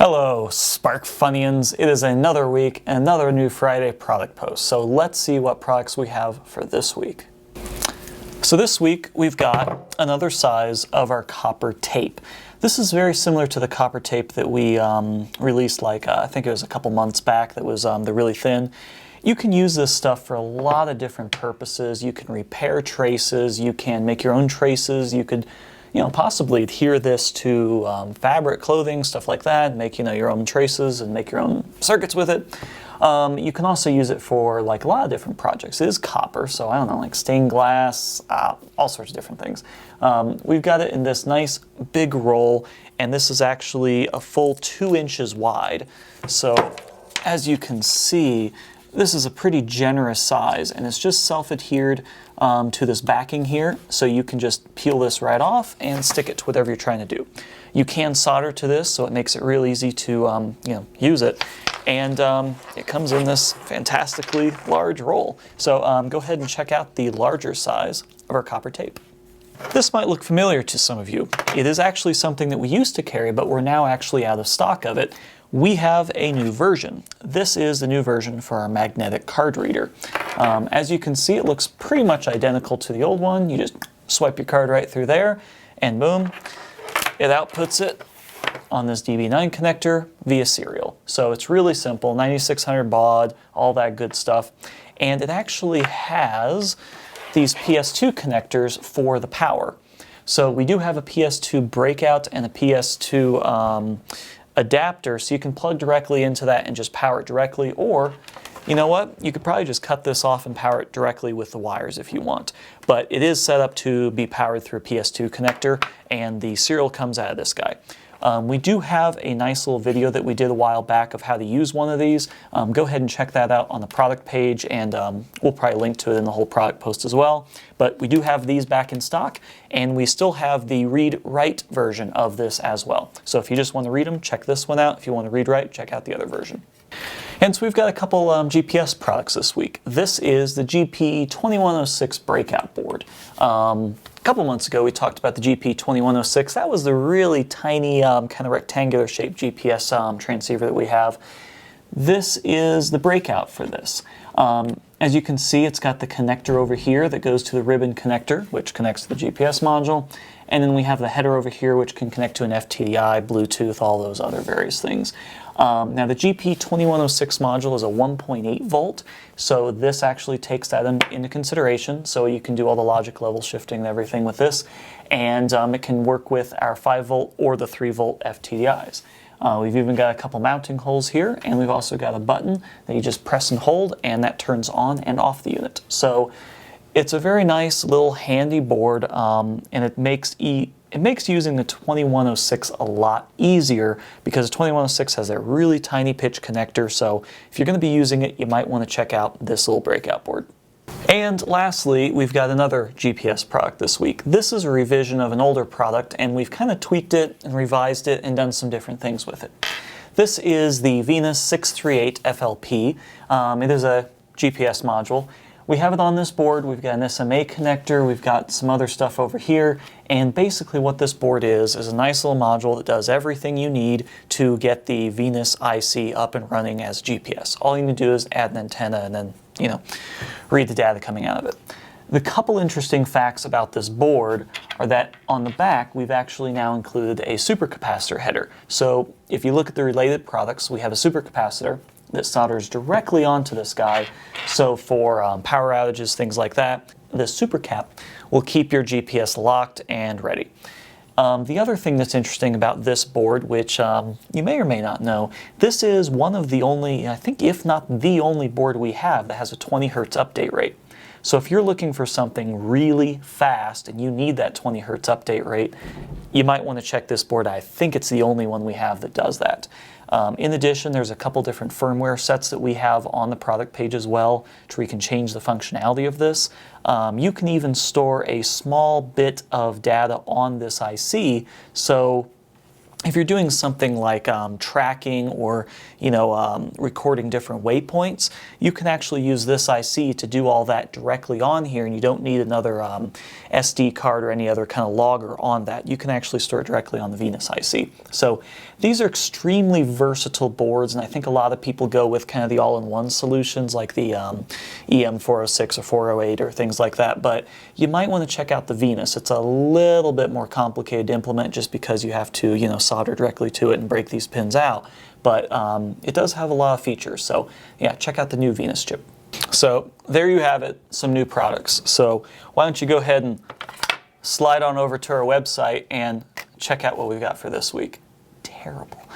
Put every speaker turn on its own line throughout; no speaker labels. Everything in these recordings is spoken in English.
Hello, SparkFunians. It is another week, another new Friday product post. So let's see what products we have for this week. So this week we've got another size of our copper tape. This is very similar to the copper tape that we released I think it was a couple months back that was the really thin. You can use this stuff for a lot of different purposes. You can repair traces, you can make your own traces, you could possibly adhere this to fabric, clothing, stuff like that, make your own traces and make your own circuits with it. You can also use it for a lot of different projects. It is copper, so I don't know, like stained glass, all sorts of different things. We've got it in this nice big roll, and this is actually a full 2 inches wide. So as you can see, this is a pretty generous size, and it's just self-adhered to this backing here, so you can just peel this right off and stick it to whatever you're trying to do. You can solder to this, so it makes it real easy to use it, and it comes in this fantastically large roll. So go ahead and check out the larger size of our copper tape. This might look familiar to some of you. It is actually something that we used to carry, but we're now actually out of stock of it. We have a new version. This is the new version for our magnetic card reader. As you can see, it looks pretty much identical to the old one. You just swipe your card right through there, and boom, it outputs it on this DB9 connector via serial. So it's really simple, 9600 baud, all that good stuff. And it actually has these PS2 connectors for the power. So we do have a PS2 breakout and a PS2 adapter, so you can plug directly into that and just power it directly, or you know what, you could probably just cut this off and power it directly with the wires if you want. But it is set up to be powered through a PS2 connector, and the serial comes out of this guy. We do have a nice little video that we did a while back of how to use one of these. Go ahead and check that out on the product page, and we'll probably link to it in the whole product post as well. But we do have these back in stock, and we still have the read-write version of this as well. So if you just want to read them, check this one out. If you want to read-write, check out the other version. And so we've got a couple GPS products this week. This is the GP2106 Breakout Board. A couple months ago we talked about the GP2106. That was the really tiny kind of rectangular shaped GPS transceiver that we have. This is the breakout for this. As you can see, it's got the connector over here that goes to the ribbon connector, which connects to the GPS module. And then we have the header over here, which can connect to an FTDI, Bluetooth, all those other various things. Now the GP2106 module is a 1.8 volt, so this actually takes that into consideration, so you can do all the logic level shifting and everything with this, and it can work with our 5 volt or the 3 volt FTDIs. We've even got a couple mounting holes here, and we've also got a button that you just press and hold, and that turns on and off the unit. So it's a very nice little handy board, and it makes using the 2106 a lot easier because the 2106 has a really tiny pitch connector, so if you're going to be using it, you might want to check out this little breakout board. And lastly, we've got another GPS product this week. This is a revision of an older product, and we've kind of tweaked it and revised it and done some different things with it. This is the Venus 638 FLP. It is a GPS module. We have it on this board. We've got an SMA connector, we've got some other stuff over here, and basically what this board is a nice little module that does everything you need to get the Venus IC up and running as GPS. All you need to do is add an antenna and then, read the data coming out of it. The couple interesting facts about this board are that on the back, we've actually now included a supercapacitor header. So if you look at the related products, we have a supercapacitor that solders directly onto this guy. So for power outages, things like that, this supercap will keep your GPS locked and ready. The other thing that's interesting about this board, which you may or may not know, this is one of the only, I think if not the only board we have that has a 20 Hertz update rate. So if you're looking for something really fast and you need that 20 Hertz update rate, you might want to check this board. I think it's the only one we have that does that. In addition, there's a couple different firmware sets that we have on the product page as well, to where you can change the functionality of this. You can even store a small bit of data on this IC, so if you're doing something like tracking or recording different waypoints, you can actually use this IC to do all that directly on here, and you don't need another SD card or any other kind of logger on that. You can actually store it directly on the Venus IC. So these are extremely versatile boards, and I think a lot of people go with kind of the all-in-one solutions like the EM406 or 408 or things like that, but you might want to check out the Venus. It's a little bit more complicated to implement just because you have to solder directly to it and break these pins out, but it does have a lot of features. So yeah, check out the new Venus chip. So there you have it, some new products. So why don't you go ahead and slide on over to our website and check out what we've got for this week. Terrible.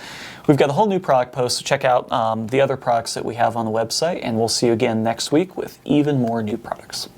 We've got a whole new product post, so check out the other products that we have on the website, and we'll see you again next week with even more new products.